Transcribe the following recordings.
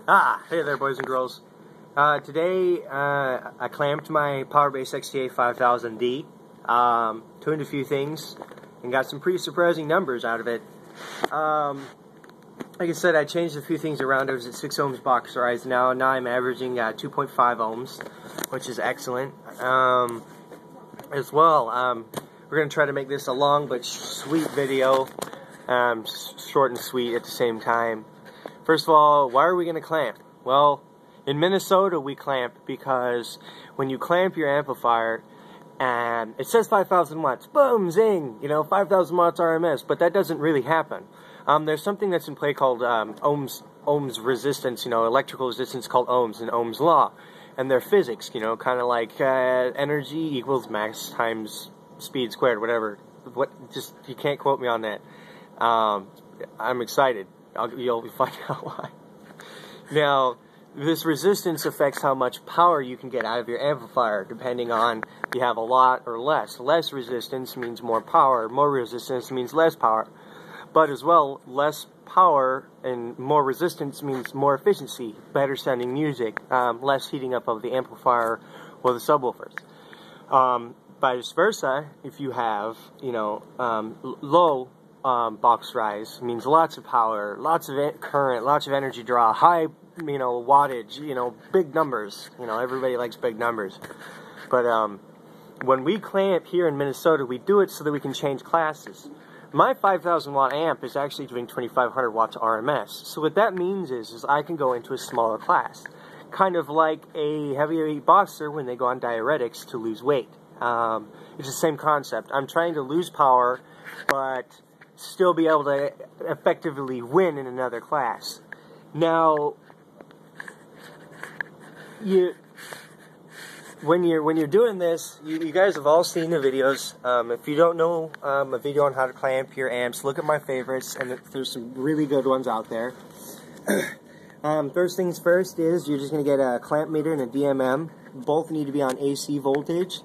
Hey there, boys and girls. Today, I clamped my Powerbass XTA 5000D, tuned a few things, and got some pretty surprising numbers out of it. Like I said, I changed a few things around. I was at 6 ohms box rise. Now I'm averaging 2.5 ohms, which is excellent. As well, we're going to try to make this a long but sweet video, short and sweet at the same time. First of all, why are we going to clamp? Well, in Minnesota we clamp because when you clamp your amplifier, and it says 5,000 watts, boom, zing, 5,000 watts RMS, but that doesn't really happen. There's something that's in play called ohms resistance, electrical resistance called ohms in Ohm's law. And they're physics, kind of like energy equals mass times speed squared, whatever. Just, you can't quote me on that. I'm excited. You'll find out why. Now, this resistance affects how much power you can get out of your amplifier, depending on if you have a lot or less. Less resistance means more power. More resistance means less power. But as well, less power and more resistance means more efficiency, better sounding music, less heating up of the amplifier or the subwoofers. Vice versa, if you have, low box rise, means lots of power, lots of current, lots of energy draw, high, wattage, big numbers. Everybody likes big numbers. But when we clamp here in Minnesota, we do it so that we can change classes. My 5,000 watt amp is actually doing 2,500 watts RMS. So what that means is I can go into a smaller class. Kind of like a heavyweight boxer when they go on diuretics to lose weight. It's the same concept. I'm trying to lose power, but still be able to effectively win in another class. Now, when you're doing this, you guys have all seen the videos. If you don't know a video on how to clamp your amps, look at my favorites, and there's some really good ones out there. First things first is you're just going to get a clamp meter and a DMM. Both need to be on AC voltage.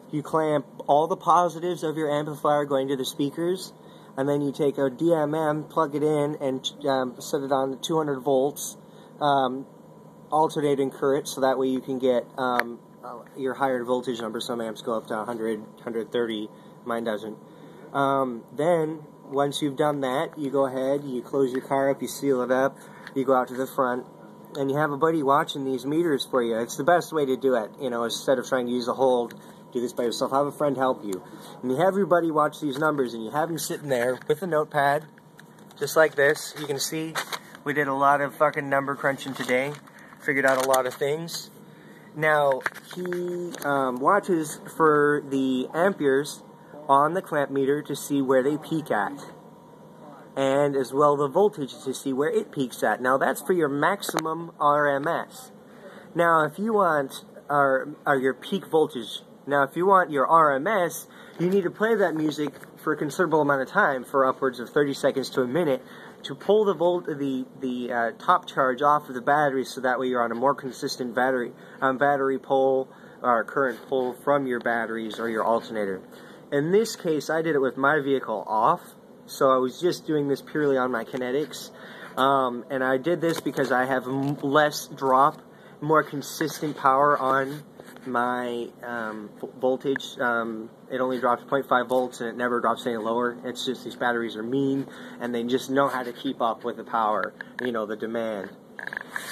You clamp all the positives of your amplifier going to the speakers, and then you take a DMM, plug it in, and set it on 200 volts, alternating current, so that way you can get your higher voltage number. Some amps go up to 100, 130, mine doesn't. Then, once you've done that, you go ahead, you close your car up, you seal it up, you go out to the front, and you have a buddy watching these meters for you. It's the best way to do it, instead of trying to use a hold, do this by yourself, have a friend help you. And you have your buddy watch these numbers, and you have him sitting there with a notepad, just like this. You can see we did a lot of fucking number crunching today, figured out a lot of things. Now, he watches for the amperes on the clamp meter to see where they peak at, and as well the voltage to see where it peaks at. Now, that's for your maximum RMS. Now, if you want your peak voltage, now if you want your RMS, you need to play that music for a considerable amount of time, for upwards of 30 seconds to a minute, to pull the top charge off of the battery, so that way you're on a more consistent battery pull or current pull from your batteries or your alternator. In this case, I did it with my vehicle off, so I was just doing this purely on my kinetics, and I did this because I have less drop, more consistent power on my voltage. It only drops 0.5 volts and it never drops any lower. It's just these batteries are mean, and they just know how to keep up with the power, the demand.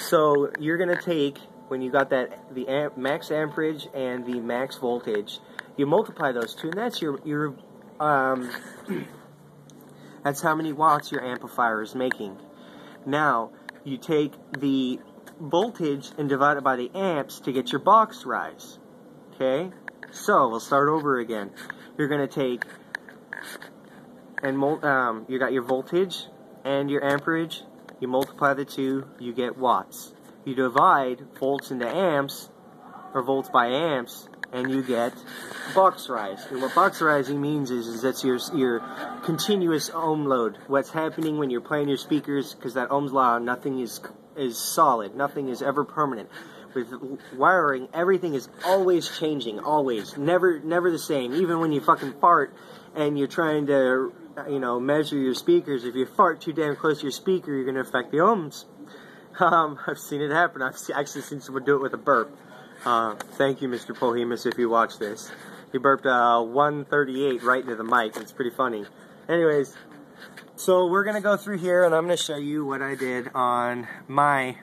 So you're going to take, when you got the max amperage and the max voltage, you multiply those two, and that's your that's how many watts your amplifier is making. Now, you take the voltage and divide it by the amps to get your box rise. Okay? So, we'll start over again. You're going to take, and you got your voltage and your amperage, you multiply the two, you get watts. You divide volts into amps, or volts by amps, and you get box rise. And what box rising means is that's your continuous ohm load. What's happening when you're playing your speakers, because that Ohm's law, nothing is solid, nothing is ever permanent. With wiring, everything is always changing, always, never the same. Even when you fucking fart and you're trying to, measure your speakers, if you fart too damn close to your speaker, you're going to affect the ohms. I've seen it happen. I've actually seen someone do it with a burp. Thank you, Mr. Pohemus, if you watch this. He burped 138 right into the mic. It's pretty funny. Anyways, so we're going to go through here, and I'm going to show you what I did on my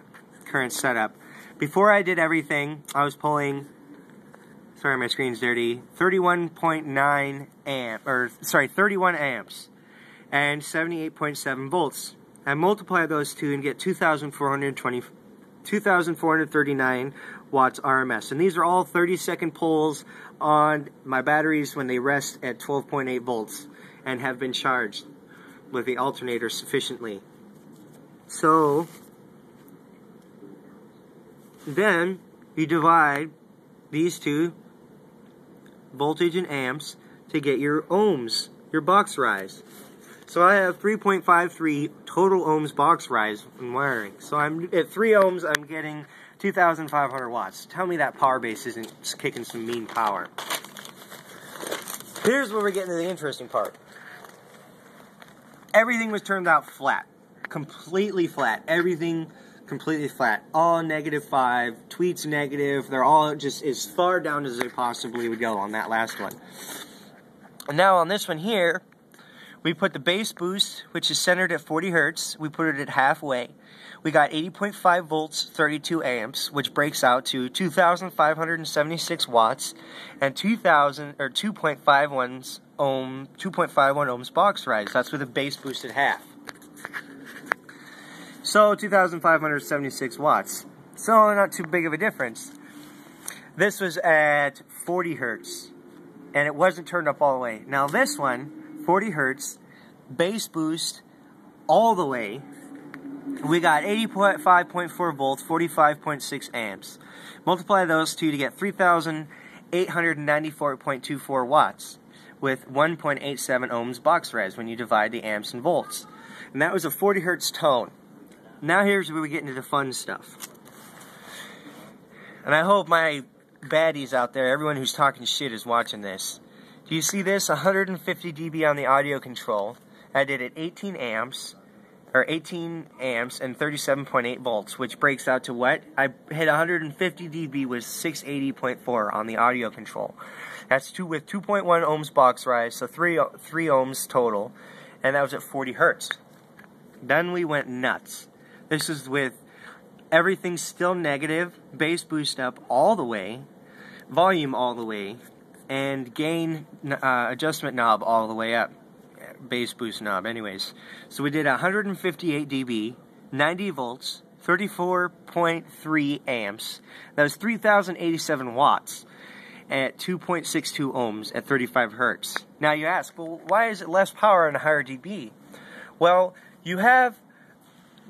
current setup. Before I did everything, I was pulling, sorry my screen's dirty, 31.9 31 amps and 78.7 volts. I multiply those two and get 2,439 watts RMS. And these are all 30-second pulls on my batteries when they rest at 12.8 volts and have been charged with the alternator sufficiently. So then you divide these two, voltage and amps, to get your ohms, your box rise. So I have 3.53 total ohms box rise in wiring. So I'm at 3 ohms, I'm getting 2,500 watts. Tell me that Powerbass isn't kicking some mean power. Here's where we're getting to the interesting part. Everything was turned out flat. Completely flat. Everything completely flat. All -5. Tweets negative. They're all just as far down as they possibly would go on that last one. And now on this one here, we put the bass boost, which is centered at 40 hertz. We put it at halfway. We got 80.5 volts, 32 amps, which breaks out to 2,576 watts and 2.51 ohms box rise. That's with a bass boost at half. So 2,576 watts. So not too big of a difference. This was at 40 hertz, and it wasn't turned up all the way. Now this one, 40 hertz, bass boost all the way. We got 85.4 volts, 45.6 amps. Multiply those two to get 3,894.24 watts with 1.87 ohms box rise when you divide the amps and volts. And that was a 40 hertz tone. Now here's where we get into the fun stuff. And I hope my baddies out there, everyone who's talking shit, is watching this. Do you see this? 150 dB on the audio control. I did it 18 amps and 37.8 volts, which breaks out to what? I hit 150 dB with 680.4 on the audio control. That's with 2.1 ohms box rise, so 3 ohms total, and that was at 40 hertz. Then we went nuts. This is with everything still negative, bass boost up all the way, volume all the way, and gain adjustment knob all the way up. Bass boost knob anyways. So we did 158 dB, 90 volts, 34.3 amps. That was 3,087 watts at 2.62 ohms at 35 hertz. Now you ask, well, why is it less power and a higher dB? Well, you have,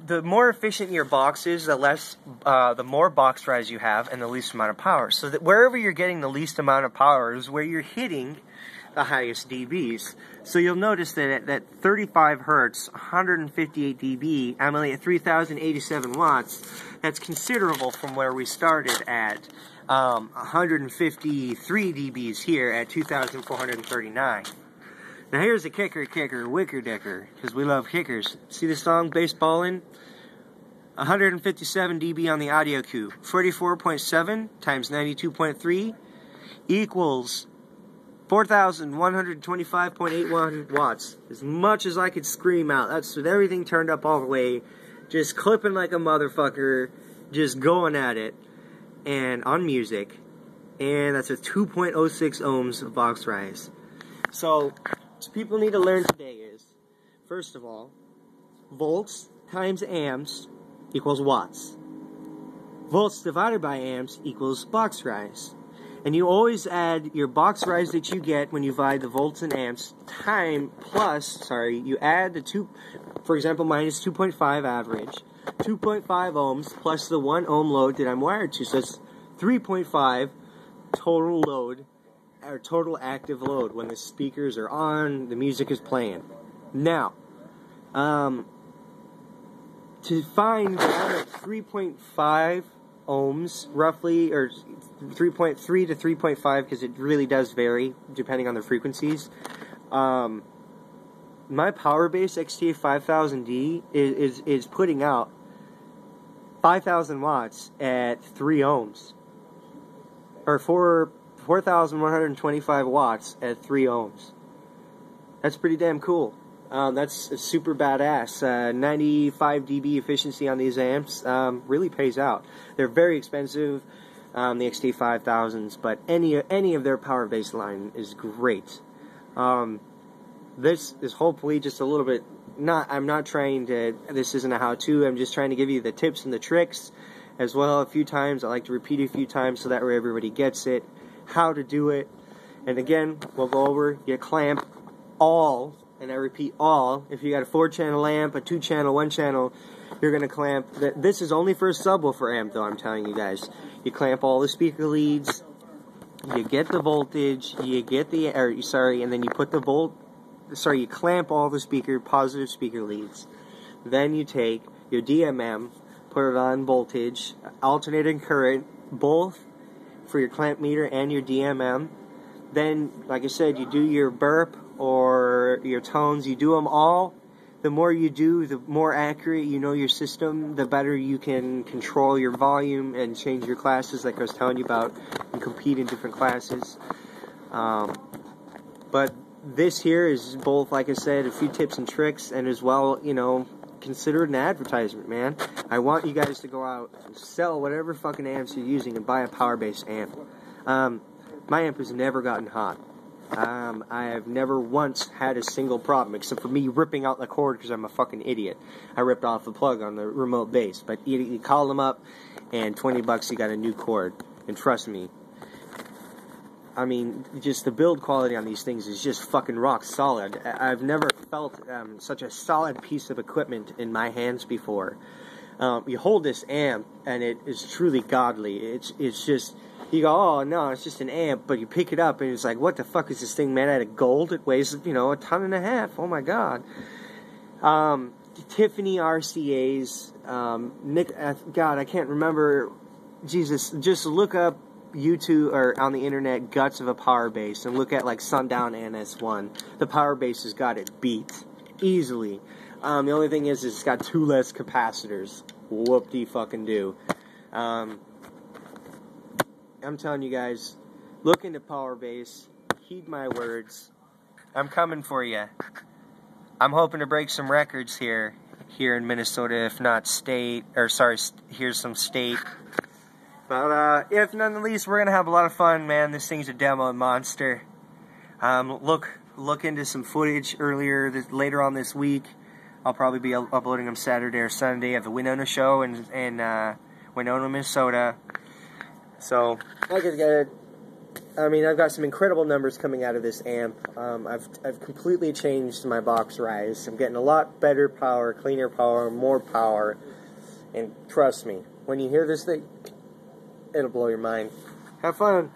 the more efficient your box is, the more box rise you have and the least amount of power. So that wherever you're getting the least amount of power is where you're hitting the highest dBs. So you'll notice that at 35 hertz, 158 dB, I'm only at 3,087 watts. That's considerable from where we started at 153 dBs here at 2,439. Now here's the kicker, wicker dicker, because we love kickers. See the song, Bass Ballin'? 157 dB on the audio cue. 44.7 times 92.3 equals 4,125.81 watts. As much as I could scream out. That's with everything turned up all the way. Just clipping like a motherfucker. Just going at it. And on music. And that's a 2.06 ohms of box rise. So, what people need to learn today is, first of all, volts times amps equals watts. Volts divided by amps equals box rise. And you always add your box rise that you get when you divide the volts and amps you add the for example, mine is 2.5 average, 2.5 ohms plus the 1 ohm load that I'm wired to, so it's 3.5 total load, or total active load when the speakers are on, the music is playing. Now, to find that I'm at 3.5 ohms, roughly, or 3.3 to 3.5, because it really does vary depending on the frequencies. My Powerbass XTA 5000D is putting out 5,000 watts at 3 ohms. Or 4,125 watts at 3 ohms. That's pretty damn cool. That's super badass. 95 dB efficiency on these amps really pays out. They're very expensive, the XT5000s, but any of their Powerbass line is great. This is hopefully just a little bit. I'm not trying to. This isn't a how-to. I'm just trying to give you the tips and the tricks, as well. A few times I like to repeat a few times so that way everybody gets it, how to do it. And again, we'll go over. You clamp all. And I repeat, all. If you got a 4-channel amp, a 2-channel, 1-channel, you're going to clamp. This is only for a subwoofer amp, though, I'm telling you guys. You clamp all the speaker leads, you get the voltage, you get the, and then you put the you clamp all the positive speaker leads. Then you take your DMM, put it on voltage, alternating current, both for your clamp meter and your DMM. Then, like I said, you do your burp or your tones, you do them all. The more you do, the more accurate you know your system, the better you can control your volume and change your classes, like I was telling you about, and compete in different classes. But this here is both, like I said, a few tips and tricks, and as well, you know, consider it an advertisement, man. I want you guys to go out and sell whatever fucking amps you're using and buy a Powerbass amp. My amp has never gotten hot. I have never once had a single problem, except for me ripping out the cord because I'm a fucking idiot. I ripped off the plug on the remote base. But you call them up, and $20 you got a new cord. And trust me, I mean, just the build quality on these things is just fucking rock solid. I've never felt such a solid piece of equipment in my hands before. You hold this amp, and it is truly godly. It's just... You go, oh no, it's just an amp, but you pick it up and it's like, what the fuck is this thing made out of gold? It weighs, you know, 1.5 tons. Oh my god. Tiffany RCA's, God, I can't remember. Jesus, just look up YouTube or on the internet guts of a Powerbass and look at like Sundown NS1. The Powerbass has got it beat easily. The only thing is it's got 2 less capacitors. Whoop-de-fucking-do. I'm telling you guys, look into Powerbass, heed my words. I'm coming for you. I'm hoping to break some records here in Minnesota, if not state, or sorry, here's some state. But if none the least, we're gonna have a lot of fun, man. This thing's a demo monster. Look into some footage later on this week. I'll probably be uploading them Saturday or Sunday at the Winona show in Winona, Minnesota. So, like I said, I mean, I've got some incredible numbers coming out of this amp. I've completely changed my box rise. I'm getting a lot better power, cleaner power, more power. And trust me, when you hear this thing, it'll blow your mind. Have fun.